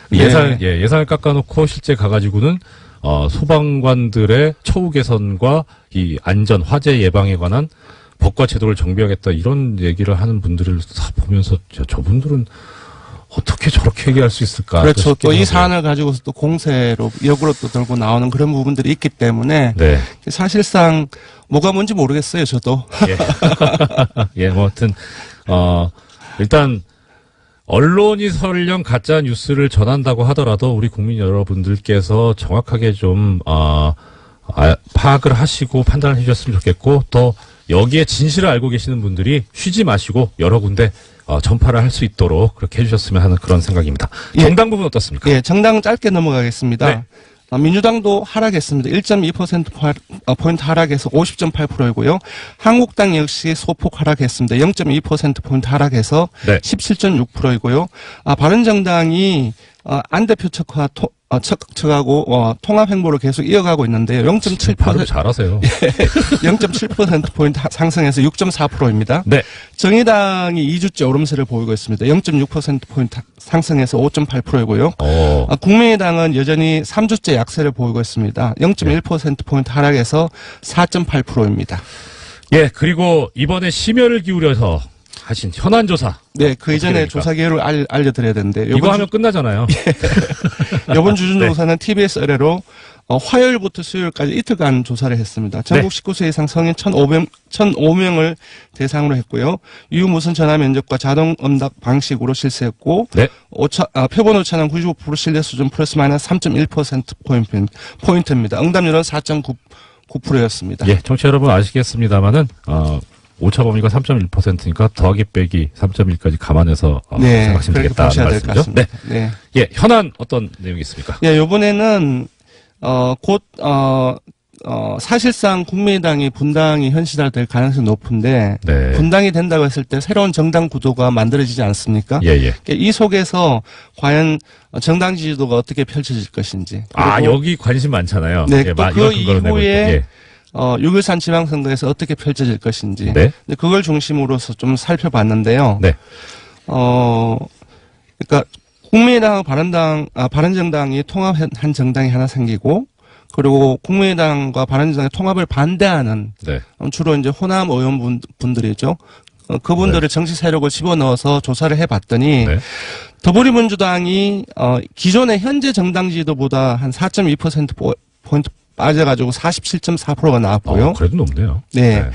Speaker 4: 네.
Speaker 2: 예산을 깎아놓고 실제 가가지고는, 소방관들의 처우 개선과 이 안전, 화재 예방에 관한 법과 제도를 정비하겠다, 이런 얘기를 하는 분들을 다 보면서, 저분들은 어떻게 저렇게 얘기할 수 있을까?
Speaker 4: 그렇죠. 또 이
Speaker 2: 싶기도 하고요.
Speaker 4: 사안을 가지고서 또 공세로, 역으로 또 들고 나오는 그런 부분들이 있기 때문에
Speaker 2: 네.
Speaker 4: 사실상 뭐가 뭔지 모르겠어요, 저도.
Speaker 2: 예. 예, 뭐, 하여튼, 일단, 언론이 설령 가짜 뉴스를 전한다고 하더라도 우리 국민 여러분들께서 정확하게 좀 파악을 하시고 판단을 해주셨으면 좋겠고, 또 여기에 진실을 알고 계시는 분들이 쉬지 마시고 여러 군데 전파를 할 수 있도록 그렇게 해주셨으면 하는 그런 생각입니다.
Speaker 4: 예.
Speaker 2: 정당 부분 어떻습니까?
Speaker 4: 예, 정당 짧게 넘어가겠습니다.
Speaker 2: 네.
Speaker 4: 민주당도 하락했습니다. 1.2%포인트 하락해서 50.8%이고요. 한국당 역시 소폭 하락했습니다. 0.2%포인트 하락해서
Speaker 2: 네.
Speaker 4: 17.6%이고요. 바른정당이 안 대표 척하고 통합 행보를 계속 이어가고 있는데요.
Speaker 2: 발음 잘하세요.
Speaker 4: 0.7%포인트 상승해서 6.4%입니다.
Speaker 2: 네.
Speaker 4: 정의당이 2주째 오름세를 보이고 있습니다. 0.6%포인트 상승해서 5.8%이고요. 국민의당은 여전히 3주째 약세를 보이고 있습니다. 0.1%포인트 하락해서 4.8%입니다.
Speaker 2: 예, 그리고 이번에 심혈을 기울여서 하신 현안조사.
Speaker 4: 네, 그 이전에
Speaker 2: 됩니까?
Speaker 4: 조사 개요를 알려드려야 되는데.
Speaker 2: 이거 하면 끝나잖아요.
Speaker 4: 이번 주준조사는 TBS 의뢰로 화요일부터 수요일까지 이틀간 조사를 했습니다. 전국 19세 이상 성인 1,005명을 대상으로 했고요. 유무선 전화 면접과 자동 응답 방식으로 실시했고,
Speaker 2: 네.
Speaker 4: 표본 오차는 95% 신뢰 수준 플러스 마이너스 3.1%포인트입니다. 응답률은 4.9%였습니다.
Speaker 2: 예, 청취자 여러분 아시겠습니다만은, 오차 범위가 3.1%니까 더하기 빼기 3.1까지 감안해서
Speaker 4: 네,
Speaker 2: 생각하시면
Speaker 4: 그렇게
Speaker 2: 되겠다는
Speaker 4: 보셔야 될 것
Speaker 2: 말씀이죠.
Speaker 4: 같습니다. 네.
Speaker 2: 예, 현안 어떤 내용이 있습니까?
Speaker 4: 예, 요번에는, 사실상 국민의당이 분당이 현실화될 가능성이 높은데,
Speaker 2: 네.
Speaker 4: 분당이 된다고 했을 때 새로운 정당 구도가 만들어지지 않습니까?
Speaker 2: 예, 예.
Speaker 4: 이 속에서 과연 정당 지지도가 어떻게 펼쳐질 것인지. 그리고
Speaker 2: 여기 관심 많잖아요.
Speaker 4: 네,
Speaker 2: 예,
Speaker 4: 또
Speaker 2: 이거
Speaker 4: 그
Speaker 2: 근거로 내고
Speaker 4: 이후에
Speaker 2: 있고. 예.
Speaker 4: 6.13 지방선거에서 어떻게 펼쳐질 것인지.
Speaker 2: 네.
Speaker 4: 근데 그걸 중심으로서 좀 살펴봤는데요.
Speaker 2: 네.
Speaker 4: 그러니까 국민의당하고 바른정당이 통합한 정당이 하나 생기고, 그리고 국민의당과 바른정당의 통합을 반대하는
Speaker 2: 네.
Speaker 4: 주로 이제 호남 의원분들이죠. 그분들의 정치 세력을 집어넣어서 조사를 해봤더니
Speaker 2: 네.
Speaker 4: 더불어민주당이 기존의 현재 정당 지지도보다 한 4.2%포인트 빠져가지고 47.4%가 나왔고요.
Speaker 2: 그래도 높네요.
Speaker 4: 네.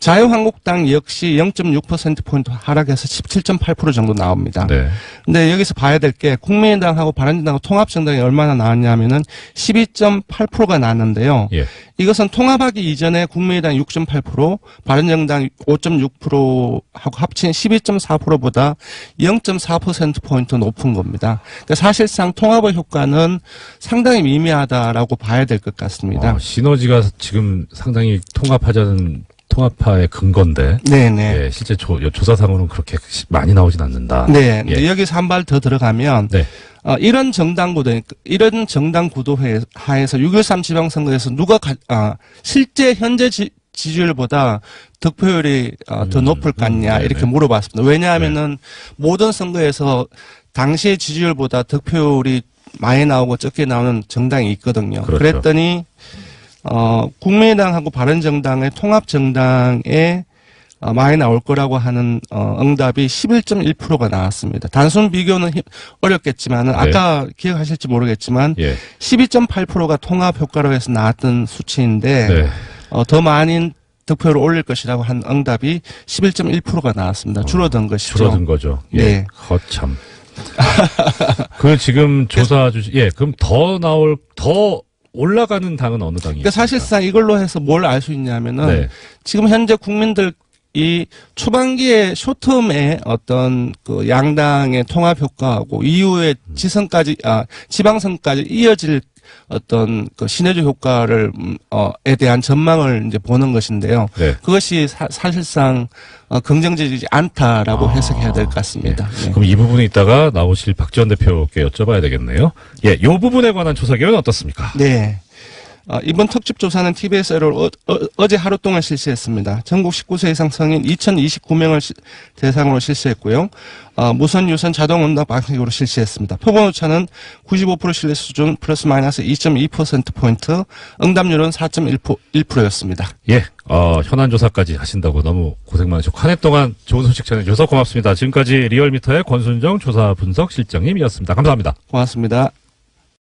Speaker 4: 자유한국당 역시 0.6%포인트 하락해서 17.8% 정도 나옵니다.
Speaker 2: 네.
Speaker 4: 근데 여기서 봐야 될 게 국민의당하고 바른정당하고 통합정당이 얼마나 나왔냐면은 12.8%가 나왔는데요.
Speaker 2: 예.
Speaker 4: 이것은 통합하기 이전에 국민의당 6.8%, 바른정당 5.6%하고 합친 12.4%보다 0.4%포인트 높은 겁니다. 그러니까 사실상 통합의 효과는 상당히 미미하다라고 봐야 될 것 같습니다.
Speaker 2: 시너지가 지금 상당히 통합하자는 통합파의 근거인데.
Speaker 4: 네네.
Speaker 2: 예, 실제 조사상으로는 그렇게 많이 나오진 않는다.
Speaker 4: 네.
Speaker 2: 예.
Speaker 4: 여기서 한 발 더 들어가면
Speaker 2: 네.
Speaker 4: 이런 정당 구도 하에서 6.13 지방선거에서 누가 실제 현재 지지율보다 득표율이 더 높을 것 같냐
Speaker 2: 네네.
Speaker 4: 이렇게 물어봤습니다. 왜냐하면은 모든 선거에서 당시의 지지율보다 득표율이 많이 나오고 적게 나오는 정당이 있거든요.
Speaker 2: 그렇죠.
Speaker 4: 그랬더니 국민의당하고 바른정당의 통합정당에 많이 나올 거라고 하는 응답이 11.1%가 나왔습니다. 단순 비교는 어렵겠지만은
Speaker 2: 네.
Speaker 4: 아까 기억하실지 모르겠지만
Speaker 2: 예.
Speaker 4: 12.8%가 통합 효과로 해서 나왔던 수치인데
Speaker 2: 네.
Speaker 4: 더 많은 득표를 올릴 것이라고 한 응답이 11.1%가 나왔습니다. 줄어든 것이죠.
Speaker 2: 줄어든 거죠. 예.
Speaker 4: 네.
Speaker 2: 거참. 그 지금 조사 그럼 더 올라가는 당은 어느 당이?
Speaker 4: 그러니까 사실상 이걸로 해서 뭘 알 수 있냐면은
Speaker 2: 네.
Speaker 4: 지금 현재 국민들 이 초반기에 쇼텀의 어떤 그 양당의 통합 효과하고 이후에 지방선까지 이어질 어떤 그 시너지 효과를 에 대한 전망을 이제 보는 것인데요.
Speaker 2: 네.
Speaker 4: 그것이 사실상 긍정적이지 않다라고 해석해야 될 것 같습니다.
Speaker 2: 예.
Speaker 4: 네.
Speaker 2: 그럼 이 부분에 있다가 나오실 박지원 대표께 여쭤봐야 되겠네요. 예, 요 부분에 관한 조사 결과는 어떻습니까?
Speaker 4: 네. 이번 특집조사는 TBS를 어제 하루 동안 실시했습니다. 전국 19세 이상 성인 2029명을 대상으로 실시했고요. 무선, 유선, 자동 응답 방식으로 실시했습니다. 표본 오차는 95% 신뢰 수준 플러스 마이너스 2.2%포인트, 응답률은 4.1%였습니다.
Speaker 2: 예, 현안 조사까지 하신다고 너무 고생 많으셨고, 한 해 동안 좋은 소식 전해주셔서 고맙습니다. 지금까지 리얼미터의 권순정 조사 분석 실장님이었습니다. 감사합니다.
Speaker 4: 고맙습니다.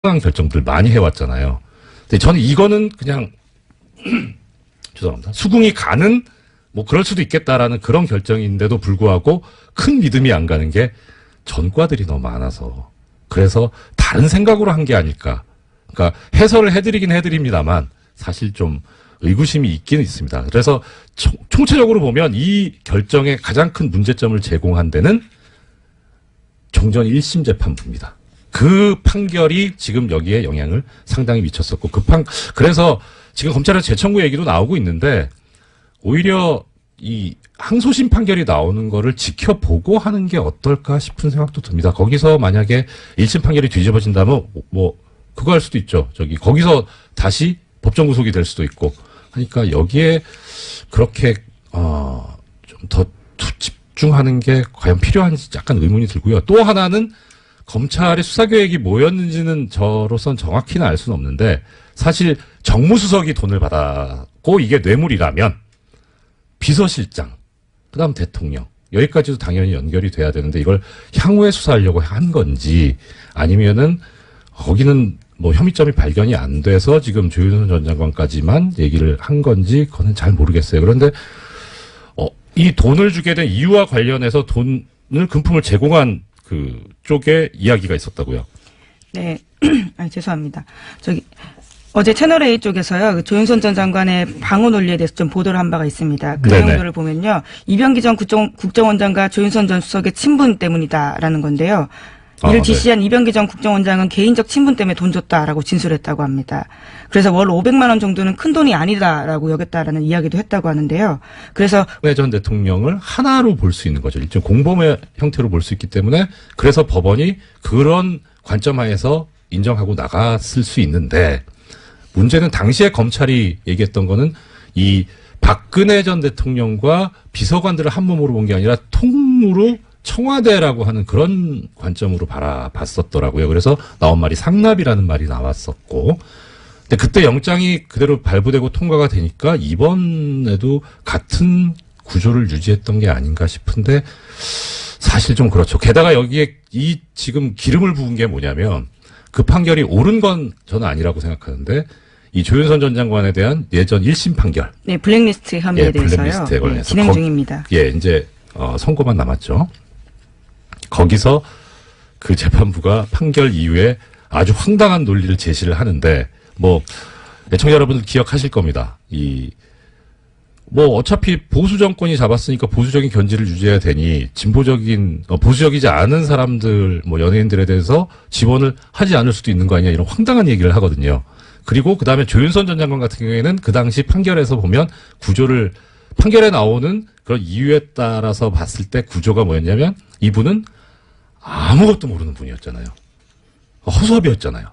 Speaker 2: 결정들 많이 해왔잖아요. 근데 저는 이거는 그냥 죄송합니다. 수긍이 가는 뭐 그럴 수도 있겠다라는 그런 결정인데도 불구하고 큰 믿음이 안 가는 게 전과들이 너무 많아서 그래서 다른 생각으로 한 게 아닐까. 그러니까 해설을 해드리긴 해드립니다만 사실 좀 의구심이 있긴 있습니다. 그래서 총체적으로 보면 이 결정의 가장 큰 문제점을 제공한 데는 종전 1심 재판부입니다. 그 판결이 지금 여기에 영향을 상당히 미쳤었고 그래서 지금 검찰에서 재청구 얘기도 나오고 있는데 오히려 이 항소심 판결이 나오는 거를 지켜보고 하는 게 어떨까 싶은 생각도 듭니다. 거기서 만약에 1심 판결이 뒤집어진다면 뭐 그거 할 수도 있죠. 거기서 다시 법정 구속이 될 수도 있고 하니까 여기에 그렇게 좀 더 집중하는 게 과연 필요한지 약간 의문이 들고요. 또 하나는 검찰의 수사 계획이 뭐였는지는 저로선 정확히는 알 수는 없는데 사실 정무수석이 돈을 받았고 이게 뇌물이라면 비서실장, 그다음 대통령 여기까지도 당연히 연결이 돼야 되는데 이걸 향후에 수사하려고 한 건지 아니면은 거기는 뭐 혐의점이 발견이 안 돼서 지금 조윤선 전 장관까지만 얘기를 한 건지 그거는 잘 모르겠어요. 그런데 이 돈을 주게 된 이유와 관련해서 금품을 제공한 그 쪽에 이야기가 있었다고요.
Speaker 3: 네, 죄송합니다. 어제 채널A 쪽에서요, 조윤선 전 장관의 방어 논리에 대해서 좀 보도를 한 바가 있습니다. 그
Speaker 2: 네네.
Speaker 3: 내용들을 보면요, 이병기 전 국정원장과 조윤선 전 수석의 친분 때문이다라는 건데요. 이를 지시한 이병기 전 국정원장은 개인적 친분 때문에 돈 줬다라고 진술했다고 합니다. 그래서 월 500만 원 정도는 큰 돈이 아니다라고 여겼다라는 이야기도 했다고 하는데요. 그래서
Speaker 2: 박근혜 전 대통령을 하나로 볼 수 있는 거죠. 일종 공범의 형태로 볼 수 있기 때문에 그래서 법원이 그런 관점 하에서 인정하고 나갔을 수 있는데 문제는 당시에 검찰이 얘기했던 거는 이 박근혜 전 대통령과 비서관들을 한 몸으로 본 게 아니라 통으로 청와대라고 하는 그런 관점으로 바라봤었더라고요. 그래서 나온 말이 상납이라는 말이 나왔었고, 근데 그때 영장이 그대로 발부되고 통과가 되니까 이번에도 같은 구조를 유지했던 게 아닌가 싶은데 사실 좀 그렇죠. 게다가 여기에 이 지금 기름을 부은 게 뭐냐면 그 판결이 옳은 건 저는 아니라고 생각하는데 이 조윤선 전 장관에 대한 예전 1심 판결.
Speaker 3: 네, 블랙리스트 혐의에 대해서요.
Speaker 2: 블랙리스트에 관해서
Speaker 3: 진행 중입니다.
Speaker 2: 이제 선고만 남았죠. 거기서 그 재판부가 판결 이후에 아주 황당한 논리를 제시를 하는데 뭐 애청자 여러분들 기억하실 겁니다. 어차피 보수 정권이 잡았으니까 보수적인 견지를 유지해야 되니 보수적이지 않은 사람들 연예인들에 대해서 지원을 하지 않을 수도 있는 거 아니냐 이런 황당한 얘기를 하거든요. 그리고 그다음에 조윤선 전 장관 같은 경우에는 그 당시 판결에서 보면 구조를 판결에 나오는 그런 이유에 따라서 봤을 때 구조가 뭐였냐면 이분은 아무것도 모르는 분이었잖아요. 허수아비였잖아요.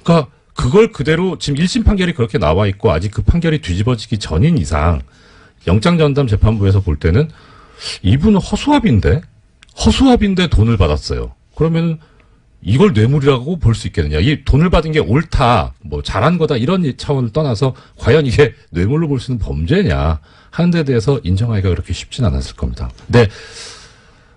Speaker 2: 그러니까 그걸 그대로 지금 1심 판결이 그렇게 나와 있고 아직 그 판결이 뒤집어지기 전인 이상 영장전담 재판부에서 볼 때는 이분은 허수아비인데 돈을 받았어요. 그러면 이걸 뇌물이라고 볼 수 있겠느냐. 이 돈을 받은 게 옳다, 뭐 잘한 거다 이런 차원을 떠나서 과연 이게 뇌물로 볼 수 있는 범죄냐 하는 데 대해서 인정하기가 그렇게 쉽진 않았을 겁니다. 근데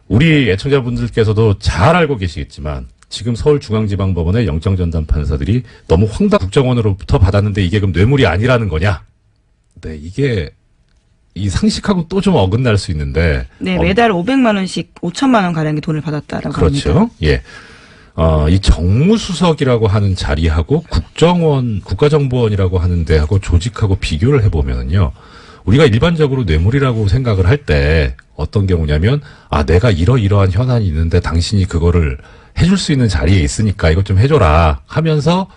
Speaker 2: 우리 애청자분들께서도 잘 알고 계시겠지만 지금 서울중앙지방법원의 영장전담 판사들이 너무 황당 국정원으로부터 받았는데 이게 그럼 뇌물이 아니라는 거냐? 네, 이게 이 상식하고 또 좀 어긋날 수 있는데.
Speaker 3: 네, 매달 500만 원씩 5천만 원 가량의 돈을 받았다라고
Speaker 2: 그렇죠.
Speaker 3: 합니다.
Speaker 2: 예. 이 정무수석이라고 하는 자리하고 국가정보원이라고 하는 데하고 조직하고 비교를 해보면은요. 우리가 일반적으로 뇌물이라고 생각을 할 때 어떤 경우냐면, 내가 이러이러한 현안이 있는데 당신이 그거를 해줄 수 있는 자리에 있으니까 이것 좀 해줘라 하면서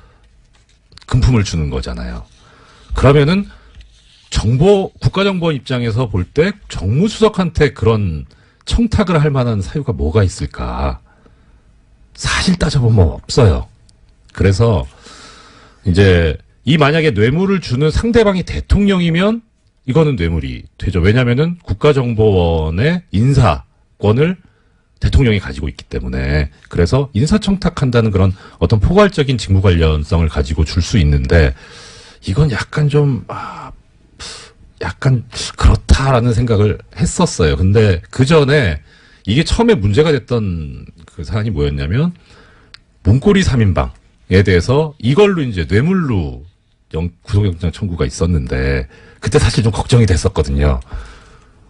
Speaker 2: 금품을 주는 거잖아요. 그러면은 국가정보원 입장에서 볼 때 정무수석한테 그런 청탁을 할 만한 사유가 뭐가 있을까? 사실 따져보면 없어요. 그래서 이제 만약에 뇌물을 주는 상대방이 대통령이면 이거는 뇌물이 되죠. 왜냐면은 국가정보원의 인사권을 대통령이 가지고 있기 때문에. 그래서 인사청탁한다는 그런 어떤 포괄적인 직무 관련성을 가지고 줄 수 있는데 이건 약간 좀 약간 그렇다라는 생각을 했었어요. 근데 그 전에 이게 처음에 문제가 됐던 그 사안이 뭐였냐면 문고리 3인방에 대해서 이걸로 이제 뇌물로 구속영장 청구가 있었는데 그때 사실 좀 걱정이 됐었거든요.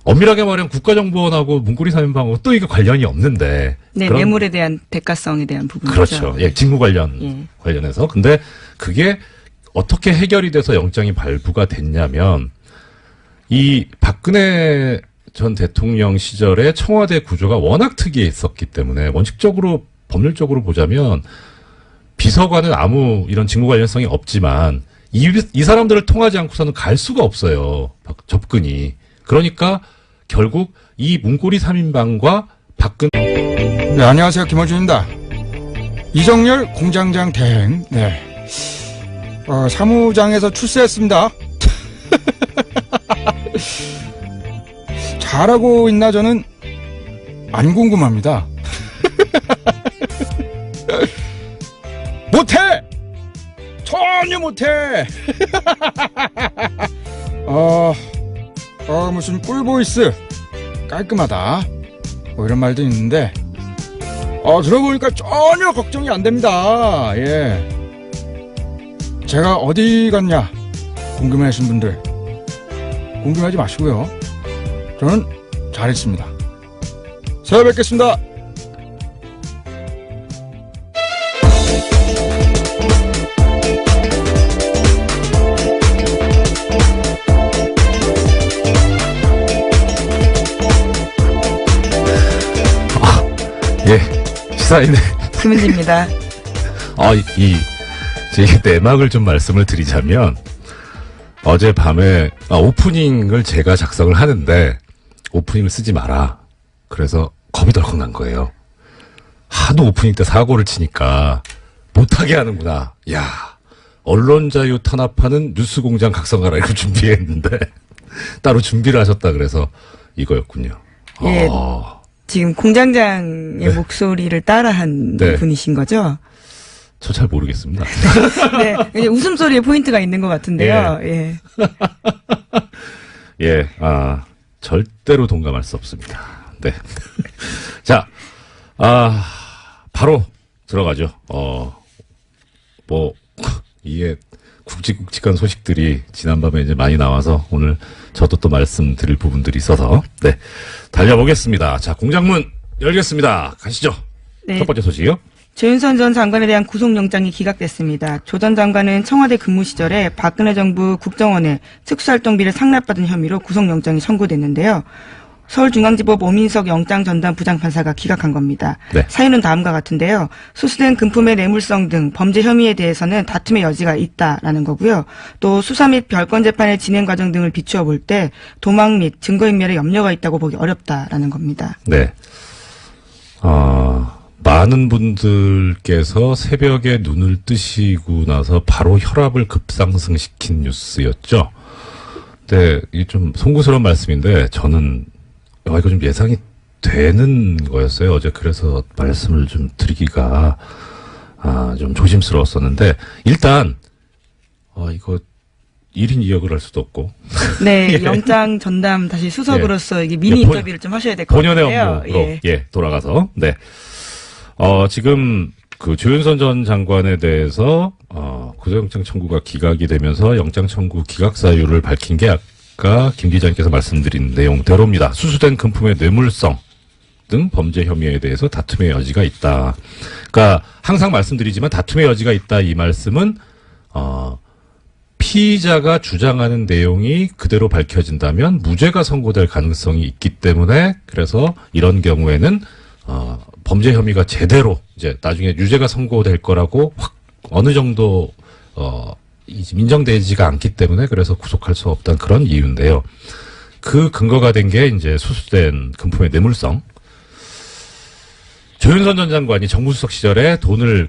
Speaker 2: 엄밀하게 말하면 국가정보원하고 문고리 3인방하고 또 이게 관련이 없는데.
Speaker 3: 네, 뇌물에 대한 대가성에 대한 부분이죠.
Speaker 2: 그렇죠. 예, 직무 관련해서. 근데 그게 어떻게 해결이 돼서 영장이 발부가 됐냐면 이 박근혜 전 대통령 시절에 청와대 구조가 워낙 특이했었기 때문에 원칙적으로 법률적으로 보자면 비서관은 아무 이런 직무 관련성이 없지만 이 사람들을 통하지 않고서는 갈 수가 없어요. 접근이. 그러니까 결국 이 문고리 3인방과 박근혜.
Speaker 1: 네, 안녕하세요. 김어준입니다. 이정열 공장장 대행. 네. 사무장에서 출세했습니다. 잘하고 있나 저는 안 궁금합니다. 못해! 전혀 못해! 무슨 꿀보이스 깔끔하다 뭐 이런 말도 있는데 들어보니까 전혀 걱정이 안 됩니다. 예. 제가 어디 갔냐 궁금해하신 분들 궁금하지 마시고요. 저는 잘했습니다. 새해 뵙겠습니다.
Speaker 2: 예, 시사인의
Speaker 3: 김은지입니다.
Speaker 2: 제 내막을 좀 말씀을 드리자면 어젯밤에 오프닝을 제가 작성을 하는데 오프닝을 쓰지 마라. 그래서 겁이 덜컥 난 거예요. 하도 오프닝 때 사고를 치니까 못하게 하는구나. 야, 언론 자유 탄압하는 뉴스공장 각성하라 이걸 준비했는데 따로 준비를 하셨다 그래서 이거였군요.
Speaker 3: 예, 지금 공장장의
Speaker 2: 네.
Speaker 3: 목소리를 따라한
Speaker 2: 네.
Speaker 3: 분이신 거죠?
Speaker 2: 저 잘 모르겠습니다.
Speaker 3: 네, 이제 웃음소리에 포인트가 있는 것 같은데요. 예.
Speaker 2: 예, 절대로 동감할 수 없습니다. 네. 자, 바로 들어가죠. 이게 굵직굵직한 소식들이 지난밤에 이제 많이 나와서 오늘 저도 또 말씀드릴 부분들이 있어서, 네. 달려보겠습니다. 자, 공장문 열겠습니다. 가시죠.
Speaker 3: 네.
Speaker 2: 첫 번째 소식이요.
Speaker 3: 조윤선 전 장관에 대한 구속영장이 기각됐습니다. 조 전 장관은 청와대 근무 시절에 박근혜 정부 국정원에 특수활동비를 상납받은 혐의로 구속영장이 청구됐는데요. 서울중앙지법 오민석 영장전담 부장판사가 기각한 겁니다.
Speaker 2: 네.
Speaker 3: 사유는 다음과 같은데요. 수수된 금품의 뇌물성 등 범죄 혐의에 대해서는 다툼의 여지가 있다라는 거고요. 또 수사 및 별건 재판의 진행 과정 등을 비추어 볼 때 도망 및 증거인멸에 염려가 있다고 보기 어렵다라는 겁니다.
Speaker 2: 네. 많은 분들께서 새벽에 눈을 뜨시고 나서 바로 혈압을 급상승시킨 뉴스였죠. 근데 이게 좀 송구스러운 말씀인데 저는 이거 좀 예상이 되는 거였어요. 어제 그래서 말씀을 좀 드리기가 좀 조심스러웠었는데 일단 이거 1인 2역을 할 수도 없고
Speaker 3: 네, 영장 전담 다시 수석으로서 이게 미니 인터뷰를 좀 하셔야 될 것 같아요.
Speaker 2: 본연의 업무로 돌아가서 지금 그 조윤선 전 장관에 대해서 구속영장 청구가 기각이 되면서 영장 청구 기각 사유를 밝힌 게 아까 김 기자님께서 말씀드린 내용대로입니다. 수수된 금품의 뇌물성 등 범죄 혐의에 대해서 다툼의 여지가 있다. 그러니까 항상 말씀드리지만 다툼의 여지가 있다 이 말씀은 피의자가 주장하는 내용이 그대로 밝혀진다면 무죄가 선고될 가능성이 있기 때문에 그래서 이런 경우에는 범죄 혐의가 제대로 이제 나중에 유죄가 선고될 거라고 확 어느 정도 인정되지가 않기 때문에 그래서 구속할 수 없다는 그런 이유인데요. 그 근거가 된 게 이제 수수된 금품의 뇌물성. 조윤선 전 장관이 정무수석 시절에 돈을